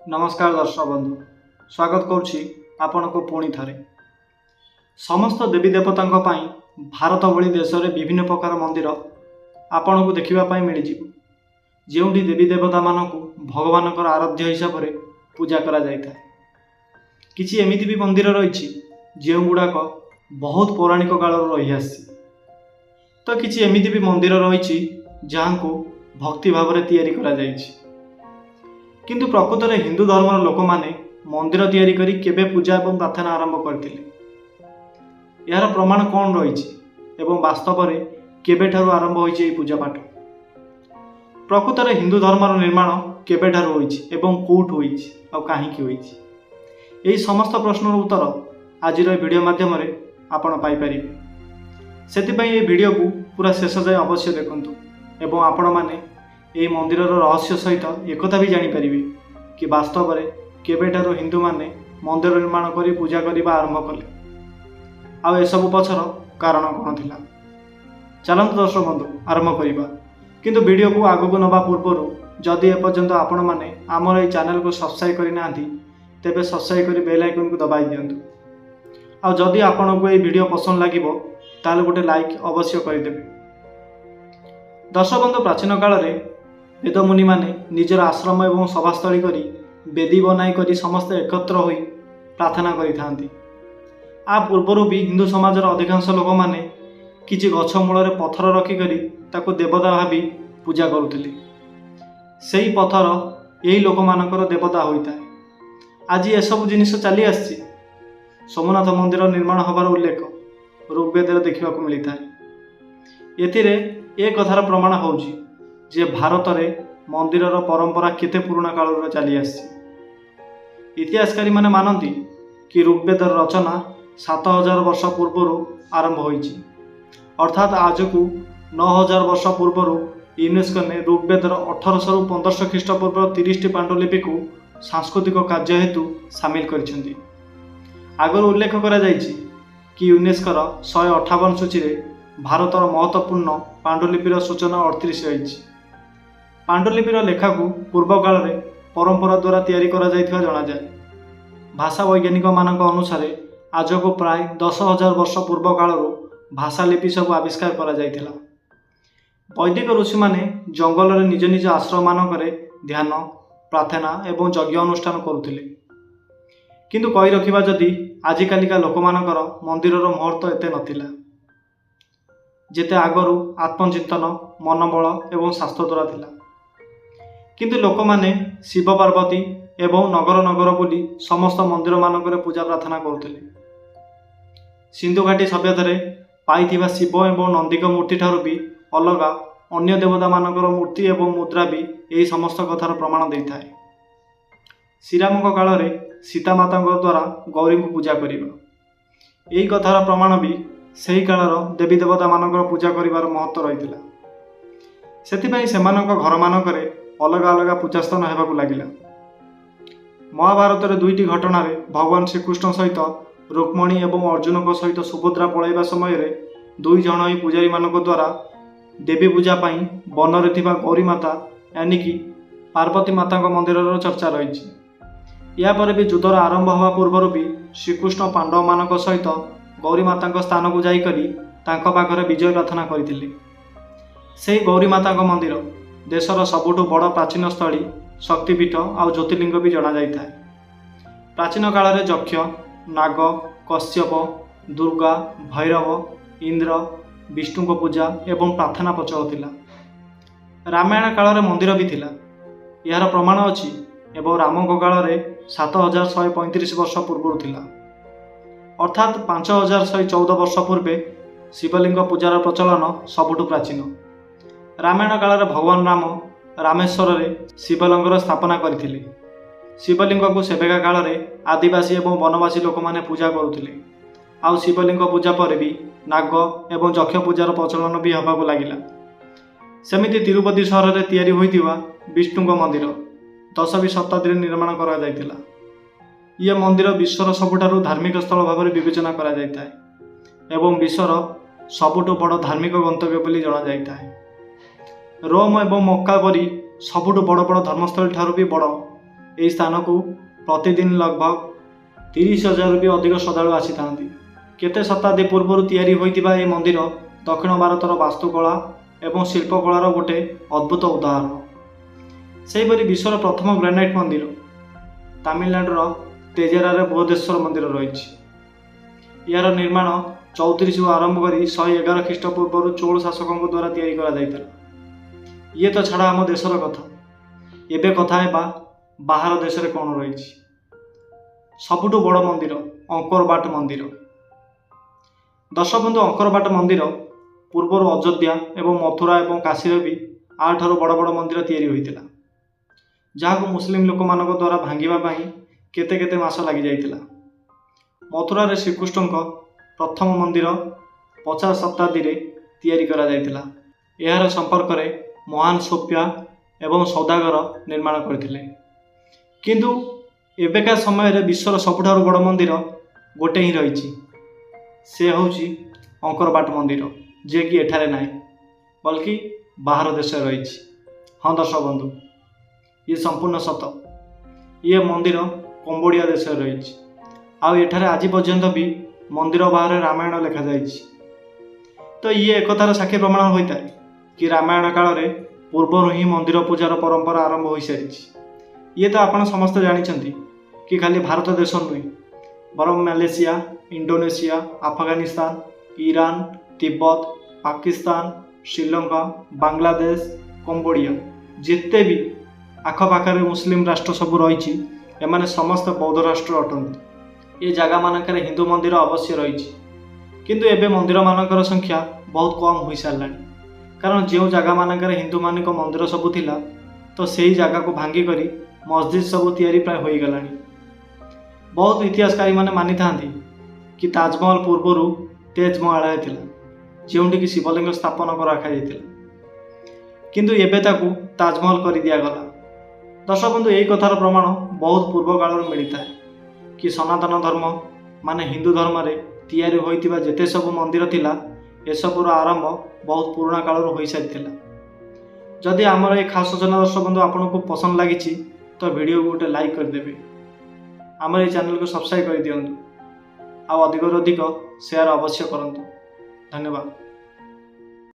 नमस्कार दर्शक बंधु, स्वागत करुछि आपनको पुणी थरे। समस्त देवी देवता भारत भली देश में विभिन्न प्रकार मंदिर आपण को देखा मिल जो देवी देवता मानक भगवान आराध्य हिसाब से पूजा करा जायଥାଏ। किछि एमिति भी मंदिर रही जो गुड़ाक बहुत पौराणिक काल रही आसी, तो किछि एमिति भी मंदिर रही जहाँ को भक्ति भाव में तैयारी करा जायछि। किंतु प्रकृत में हिंदू धर्मर लोक माने मंदिर तैयारी करी केबे पूजा और प्रार्थना आरंभ करते, यार प्रमाण कौन रही एवं वास्तव में केबेठारु आरंभ होइछि पूजा पाठ। प्रकृत में हिंदू धर्मर निर्माण केबेठारु होइछि एवं कोउठ होइछि आ काहींकि होइछि, एही समस्त प्रश्नर उत्तर आज वीडियो माध्यम आपण पाई परिबे। सेतिपई ए वीडियो को पूरा शेष जाए अवश्य देखंतु एवं आपण माने यह मंदिर रहस्य सहित एकता भी जानीपर कि वास्तव में केबेठारु हिंदू माने मंदिर निर्माण कर पूजा करने आरंभ कले, आउ एसबू पछर कारण कौन थिला। चलतु दर्शक बंधु आरंभ करवा, किंतु वीडियो को आगक नवा पूर्व जदि एपर्यंत आपण मैंने आमर ये चैनल को सब्सक्राइब करना तेबे सब्सक्राइब कर बेल आइकन को दबाई दिंतु। आदि आपण को ये वीडियो पसंद लगे ताल गोटे लाइक अवश्य करदेवे। दर्शक बंधु प्राचीन काल में वेद मुनि माने निजर आश्रम एवं सभास्थली करी वेदी बनाई करी समस्ते एकत्र होई प्रार्थना करिथांती। आ पूर्वर भी हिंदू समाजर अधिकांश लोक माने किछि गछ मूल पत्थर रखिकरी ताको देवता भावी पूजा करुथिले। सेही पत्थर यही लोक मानकर देवता होता है। आज ये सब जिनिस चली आसी सोमनाथ मंदिर निर्माण होबार उल्लेख ऋग्वेद देखा मिलता है। एथिरे एक कथार प्रमाण होउछि जे भारत में मंदिर परंपरा केते पुराना काल चली आसी। इतिहासकारी माने मानती कि ऋग्वेदर रचना 7000 वर्ष पूर्व आरंभ होइछि, अर्थात आज को 9000 वर्ष पूर्व यूनेस्को ने ऋग्वेदर 1800 रु 1500 ख्रीष्टपूर्व 30 पांडुलिपि को सांस्कृतिक कार्य हेतु सामिल करिसेंती। आगर उल्लेख करा जायछि कि यूनेस्कोर 158 सूची में भारतर महत्वपूर्ण पांडुलिपिर सूचना 38 रही। पांडुलिपिर लेखा को पूर्व काल में परंपरा द्वारा तैयारी करा जायथिबा जणा जाय। भाषा वैज्ञानिक मानक अनुसार आज को प्राय 10,000 वर्ष पूर्व काल भाषा लिपि सब आविष्कार करा जायथिला। वैदिक ऋषि माने जंगल में निज निज आश्रम मानक ध्यान प्रार्थना एवं यज्ञ अनुष्ठान करुथिले। किंतु कही रखिबा जदि आजिकालिका लोक मानकर मंदिरर महत्व एते नथिला जेते आगरू आत्मचिंतन मनोबल एवं शास्त्र द्वारा थिला। किंतु लोक माने शिव पार्वती एवं नगर नगर बुली समस्त मंदिर मानकर पूजा प्रार्थना करुथिले। सिंधु घाटी सभ्यतार पाइथिबा शिव एवं नंदीक मूर्ति ठारू भी अलगा अन्य देवता मानकर मूर्ति एवं मुद्रा भी यही समस्त कथार प्रमाण देता है। श्रीराम काल में सीता माता द्वारा गौरी को पूजा करिबा यही कथार प्रमाण भी सही कालर देवी देवता मानकर पूजा करिबार महत्व रही। सेथिपई सेमानक घर मानकरे अलग अलग पूजास्थान हेबाकु लागिला। महाभारत रे दुईटी घटना रे भगवान श्रीकृष्ण सहित रुक्मणी एवं अर्जुन को सहित सुभद्रा पळाइबा समय रे दुई जण ही पूजारी मानक द्वारा देवी पूजा पाई वन रे थिबा गौरी माता यानी कि पार्वती माता मंदिर चर्चा रही। या पर भी युद्धर आरंभ हवा पूर्व भी श्रीकृष्ण पांडव मानक सहित गौरी माता स्थान को जाइकरी तांको पाखरे विजय प्रार्थना करथिले। सेही गौरी माता मंदिर देशर सबुठु बड़ प्राचीन स्थली शक्तिपीठ आउ ज्योतिर्लिंग भी जना जाइଥାଏ। प्राचीन काल में यक्ष नाग कश्यप दुर्गा भैरव इंद्र विष्णु को पूजा एवं प्रार्थना प्रचल थिला। रामायण काल में मंदिर भी थिला, यार प्रमाण अछि एवं राम काल में 7135 वर्ष पूर्व थिला, अर्थात 5114 वर्ष पूर्वे शिवलिंग पूजार प्रचलन सबुठु प्राचीन। रामायण काल में भगवान राम रामेश्वर रे शिवलिंगर स्थापना करथिले। शिवलिंग को सेवेका काल में आदिवासी एवं वनवासी लोक माने पूजा करुथिले। आउ शिवलिंग पूजा पर भी नाग एवं यक्ष पूजार प्रचलन भी होबाकु लागिला। सेमिति तिरुपति सहर में तैयारी होइतिबा विष्णु मंदिर 10वीं शताब्दी निर्माण करा जायतिला। ये मंदिर विश्वर सबुठारु धार्मिक स्थल भाव में विवेचना करा जायଥାଏ एवं विश्वर सबुठु बड़ धार्मिक गंतव्य बोली जना जायଥାଏ। रोम एवं मक्का परी सबुठु बड़ बड़ धर्मस्थल ठारू भी बड़ ଏହି ସ୍ଥାନକୁ ପ୍ରତିଦିନ ଲଗଭଗ 30,000ରୁ ବି ଅଧିକ ଶ୍ରଦ୍ଧାଳୁ ଆସିଥାନ୍ତି। କେତେ ଶତାବ୍ଦୀ ପୂର୍ବରୁ ତିଆରି ହୋଇଥିବା ଏହି ମନ୍ଦିର ଦକ୍ଷିଣ ଭାରତର ବାସ୍ତୁକଳା ଏବଂ ଶିଳ୍ପକଳାର ଗୋଟେ ଅଦ୍ଭୁତ ଉଦାହରଣ। ସେହିପରି ବିଶ୍ୱର ପ୍ରଥମ ଗ୍ରାନାଇଟ୍ ମନ୍ଦିର ତାମିଲନାଡୁର ତେଜେରାରେ ବୃହଦେଶ୍ୱର ମନ୍ଦିର ରହିଛି। ଏହାର ନିର୍ମାଣ 34ରୁ ଆରମ୍ଭ କରି 111 ଖ୍ରୀଷ୍ଟପୂର୍ବରୁ ଚୋଳ ଶାସକଙ୍କ ଦ୍ୱାରା ତିଆରି କରାଯାଇଥିଲା। ଇଏ ତ ଛାଡ଼ ଆମ ଦେଶର କଥା, ଏବେ କଥା ହେବା ବାହାର ଦେଶରେ କ'ଣ ରହିଛି। ସବୁଠୁ ବଡ଼ ମନ୍ଦିର ଅଙ୍କରବାଟ ମନ୍ଦିର। ଦର୍ଶକବନ୍ଧୁ, ଅଙ୍କରବାଟ ମନ୍ଦିର ପୂର୍ବରୁ ଅଯୋଧ୍ୟା ଏବଂ ମଥୁରା ଏବଂ କାଶୀରେ ବି ଆଠାରୁ ବଡ଼ ବଡ଼ ମନ୍ଦିର ତିଆରି ହୋଇଥିଲା, ଯାହାକୁ ମୁସଲିମ ଲୋକମାନଙ୍କ ଦ୍ୱାରା ଭାଙ୍ଗିବା ପାଇଁ କେତେ କେତେ ମାସ ଲାଗିଯାଇଥିଲା। ମଥୁରାରେ ଶ୍ରୀକୃଷ୍ଣଙ୍କ ପ୍ରଥମ ମନ୍ଦିର 50 ଶତାବ୍ଦୀରେ ତିଆରି କରାଯାଇଥିଲା। ଏହାର ସମ୍ପର୍କରେ ମହାନ ସୋଫିଆ ଏବଂ ସୌଦାଗର ନିର୍ମାଣ କରିଥିଲେ। କିନ୍ତୁ ଏବେକା ସମୟରେ ବିଶ୍ୱର ସବୁଠାରୁ ବଡ଼ ମନ୍ଦିର ଗୋଟେ ହିଁ ରହିଛି, ସେ ହେଉଛି ଅଙ୍କରବାଟ ମନ୍ଦିର, ଯିଏକି ଏଠାରେ ନାହିଁ ବଲ୍କି ବାହାର ଦେଶରେ ରହିଛି। ହଁ ଦର୍ଶକ ବନ୍ଧୁ, ଇଏ ସମ୍ପୂର୍ଣ୍ଣ ସତ। ଇଏ ମନ୍ଦିର କମ୍ବୋଡ଼ିଆ ଦେଶରେ ରହିଛି, ଆଉ ଏଠାରେ ଆଜି ପର୍ଯ୍ୟନ୍ତ ବି ମନ୍ଦିର ବାହାରେ ରାମାୟଣ ଲେଖାଯାଇଛି। ତ ଇଏ ଏକଥାର ସାକ୍ଷୀ ପ୍ରମାଣ ହୋଇଥାଏ କି ରାମାୟଣ କାଳରେ ପୂର୍ବରୁ ହିଁ ମନ୍ଦିର ପୂଜାର ପରମ୍ପରା ଆରମ୍ଭ ହୋଇସାରିଛି। ଇଏ ତ ଆପଣ ସମସ୍ତେ ଜାଣିଛନ୍ତି କି ଖାଲି ଭାରତ ଦେଶ ନୁହେଁ, ବରଂ Malaysia, Indonesia, Afghanistan, Iran, Tibet, Pakistan, Sri Lanka, Bangladesh, Cambodia, ଯେତେ ବି ଆଖପାଖରେ ମୁସଲିମ ରାଷ୍ଟ୍ର ସବୁ ରହିଛି, ଏମାନେ ସମସ୍ତେ ବୌଦ୍ଧ ରାଷ୍ଟ୍ର ଅଟନ୍ତି। ଏ ଜାଗାମାନଙ୍କରେ ହିନ୍ଦୁ ମନ୍ଦିର ଅବଶ୍ୟ ରହିଛି, କିନ୍ତୁ ଏବେ ମନ୍ଦିରମାନଙ୍କର ସଂଖ୍ୟା ବହୁତ କମ୍ ହୋଇସାରିଲାଣି। କାରଣ ଯେଉଁ ଜାଗାମାନଙ୍କରେ ହିନ୍ଦୁମାନଙ୍କ ମନ୍ଦିର ସବୁ ଥିଲା, ତ ସେହି ଜାଗାକୁ ଭାଙ୍ଗିକରି ମସଜିଦ୍ ସବୁ ତିଆରି ପ୍ରାୟ ହୋଇଗଲାଣି। ବହୁତ ଇତିହାସକାରୀମାନେ ମାନିଥାନ୍ତି କି ତାଜମହଲ ପୂର୍ବରୁ ତେଜମହଲ ଥିଲା, ଯେଉଁଠିକି ଶିବଲିଙ୍ଗ ସ୍ଥାପନ ରଖାଯାଇଥିଲା, କିନ୍ତୁ ଏବେ ତାକୁ ତାଜମହଲ କରିଦିଆଗଲା। ଦର୍ଶକ ବନ୍ଧୁ, ଏହି କଥାର ପ୍ରମାଣ ବହୁତ ପୂର୍ବ କାଳରୁ ମିଳିଥାଏ କି ସନାତନ ଧର୍ମ ମାନେ ହିନ୍ଦୁ ଧର୍ମରେ ତିଆରି ହୋଇଥିବା ଯେତେ ସବୁ ମନ୍ଦିର ଥିଲା, ଏସବୁର ଆରମ୍ଭ ବହୁତ ପୁରୁଣା କାଳରୁ ହୋଇସାରିଥିଲା। ଯଦି ଆମର ଏହି ଖାସ୍ ସୂଚନା ଦର୍ଶକ ବନ୍ଧୁ ଆପଣଙ୍କୁ ପସନ୍ଦ ଲାଗିଛି, ତ ଭିଡ଼ିଓକୁ ଗୋଟେ ଲାଇକ୍ କରିଦେବେ। ଆମର ଏହି ଚ୍ୟାନେଲକୁ ସବସ୍କ୍ରାଇବ୍ କରିଦିଅନ୍ତୁ, ଆଉ ଅଧିକରୁ ଅଧିକ ସେୟାର ଅବଶ୍ୟ କରନ୍ତୁ। ଧନ୍ୟବାଦ।